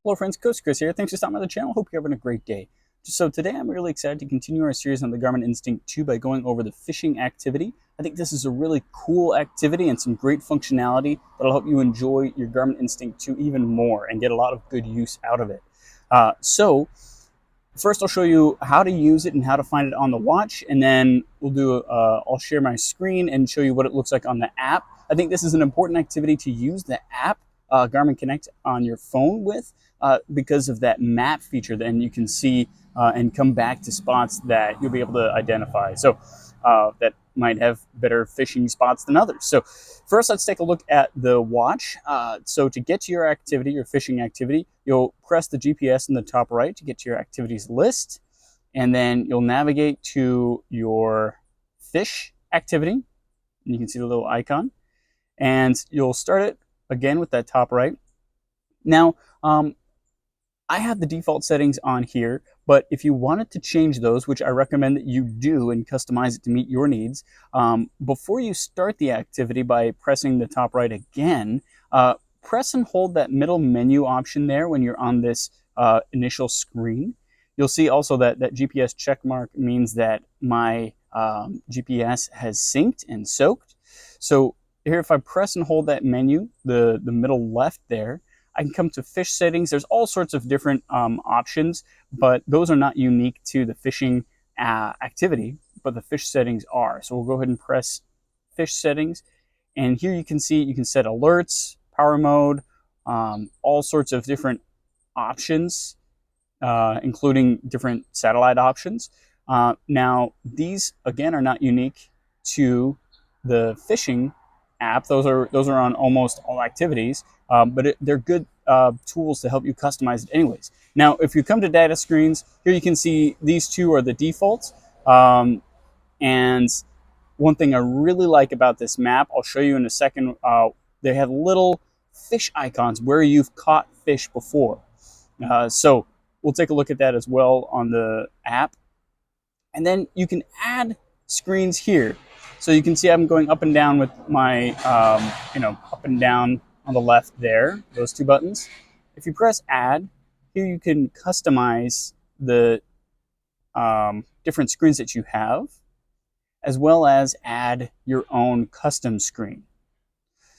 Hello friends, Coach Chris here. Thanks for stopping by the channel. Hope you're having a great day. So today I'm really excited to continue our series on the Garmin Instinct 2 by going over the fishing activity. I think this is a really cool activity and some great functionality that'll help you enjoy your Garmin Instinct 2 even more and get a lot of good use out of it. So first I'll show you how to use it and how to find it on the watch, and then I'll share my screen and show you what it looks like on the app. I think this is an important activity to use the app Garmin Connect on your phone with because of that map feature. Then you can see and come back to spots that you'll be able to identify. So that might have better fishing spots than others. So first, let's take a look at the watch. So to get to your activity, your fishing activity, you'll press the GPS in the top right to get to your activities list. And then you'll navigate to your fish activity. And you can see the little icon. And you'll start it again with that top right. Now, I have the default settings on here, but if you wanted to change those, which I recommend that you do and customize it to meet your needs, before you start the activity by pressing the top right again, press and hold that middle menu option there when you're on this initial screen. You'll see also that GPS check mark means that my GPS has synced and soaked. So here, if I press and hold that menu, the middle left there, I can come to fish settings. There's all sorts of different options, but those are not unique to the fishing activity, but the fish settings are. So we'll go ahead and press fish settings. And here you can see you can set alerts, power mode, all sorts of different options, including different satellite options. Now, these, again, are not unique to the fishing app. Those are on almost all activities, but they're good tools to help you customize it anyways. Now, if you come to data screens, here you can see these two are the defaults. And one thing I really like about this map, I'll show you in a second, they have little fish icons where you've caught fish before. So we'll take a look at that as well on the app. And then you can add screens here. So you can see I'm going up and down with my, up and down on the left there, those two buttons. If you press add, here you can customize the different screens that you have, as well as add your own custom screen.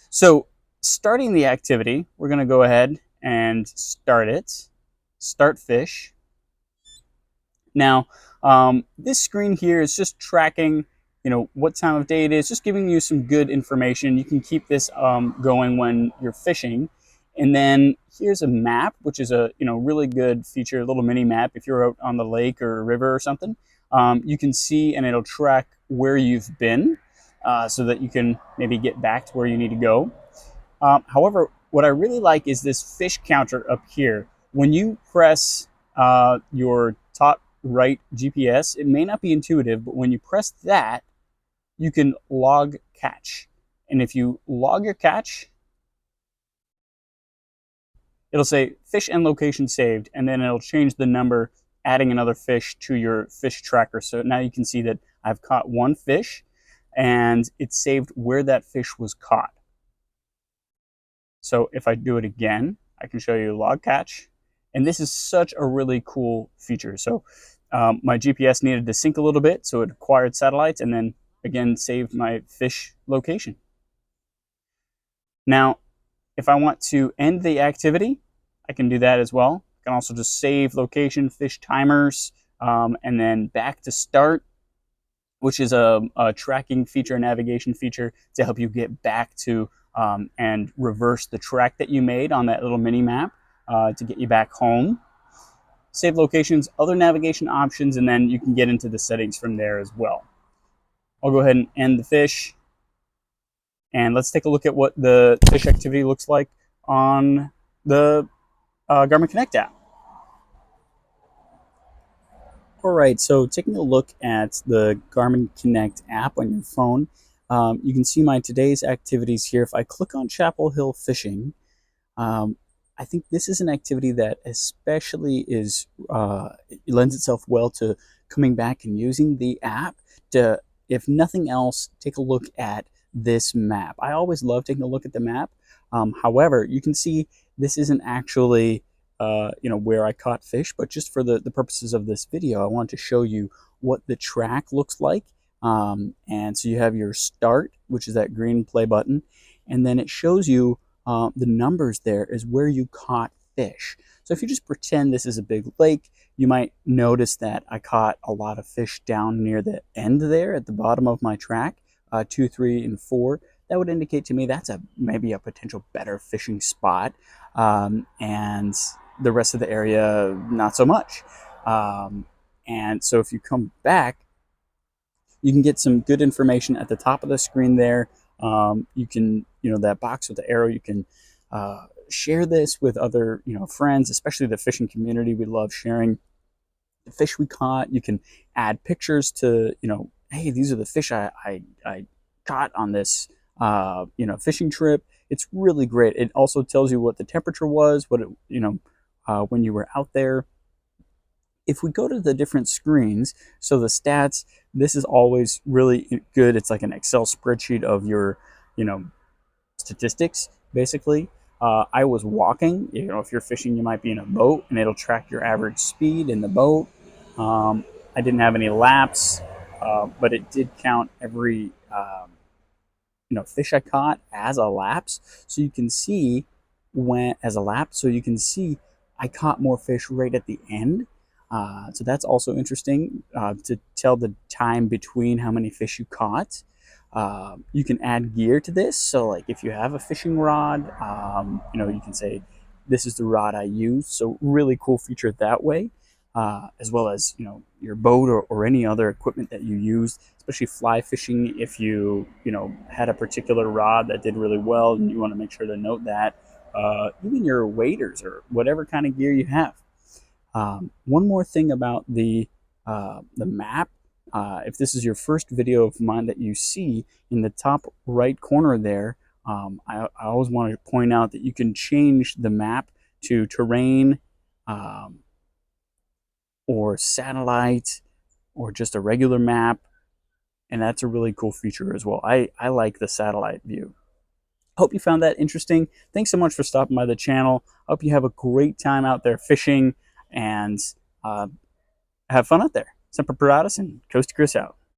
So starting the activity, we're going to go ahead and start it, start fish. Now, this screen here is just tracking what time of day it is, just giving you some good information. You can keep this going when you're fishing. And then here's a map, which is a really good feature, a little mini map. If you're out on the lake or a river or something, you can see, and it'll track where you've been so that you can maybe get back to where you need to go. However, what I really like is this fish counter up here. When you press your top right GPS, it may not be intuitive, but when you press that, you can log catch. And if you log your catch, it'll say fish and location saved, and then it'll change the number, adding another fish to your fish tracker. So now you can see that I've caught one fish and it's saved where that fish was caught. So if I do it again, I can show you log catch. And this is such a really cool feature. So my GPS needed to sync a little bit, so it acquired satellites and then again saved my fish location. Now, if I want to end the activity, I can do that as well. I can also just save location, fish timers, and then back to start, which is a tracking feature, a navigation feature to help you get back to and reverse the track that you made on that little mini map to get you back home. Save locations, other navigation options, and then you can get into the settings from there as well. I'll go ahead and end the fish. And let's take a look at what the fish activity looks like on the Garmin Connect app. All right, so taking a look at the Garmin Connect app on your phone, you can see my today's activities here. If I click on Chapel Hill Fishing, I think this is an activity that especially lends itself well to coming back and using the app to, if nothing else, take a look at this map. I always love taking a look at the map. However, you can see this isn't actually where I caught fish, but just for the purposes of this video, I wanted to show you what the track looks like. And so you have your start, which is that green play button, and then it shows you the numbers there is where you caught fish. So if you just pretend this is a big lake, you might notice that I caught a lot of fish down near the end there at the bottom of my track, 2, 3, and 4. That would indicate to me that's maybe a potential better fishing spot, and the rest of the area not so much. And so if you come back, you can get some good information at the top of the screen there. You can, that box with the arrow, you can share this with other, friends, especially the fishing community. We love sharing the fish we caught. You can add pictures to, hey, these are the fish I caught on this, fishing trip. It's really great. It also tells you what the temperature was, what it, when you were out there. If we go to the different screens, so the stats, this is always really good. It's like an Excel spreadsheet of your, statistics, basically. I was walking. If you're fishing, you might be in a boat, and it'll track your average speed in the boat. I didn't have any laps, but it did count every fish I caught as a lapse. So you can see so you can see I caught more fish right at the end. So that's also interesting to tell the time between how many fish you caught. You can add gear to this. So like if you have a fishing rod, you can say, this is the rod I use. So really cool feature that way, as well as, your boat or any other equipment that you use, especially fly fishing. If you, had a particular rod that did really well and you want to make sure to note that, even your waders or whatever kind of gear you have. One more thing about the map. If this is your first video of mine that you see, in the top right corner there, I always want to point out that you can change the map to terrain, or satellite, or just a regular map, and that's a really cool feature as well. I like the satellite view. Hope you found that interesting. Thanks so much for stopping by the channel. Hope you have a great time out there fishing, and have fun out there. Semper paratus, and Coast to Chris out.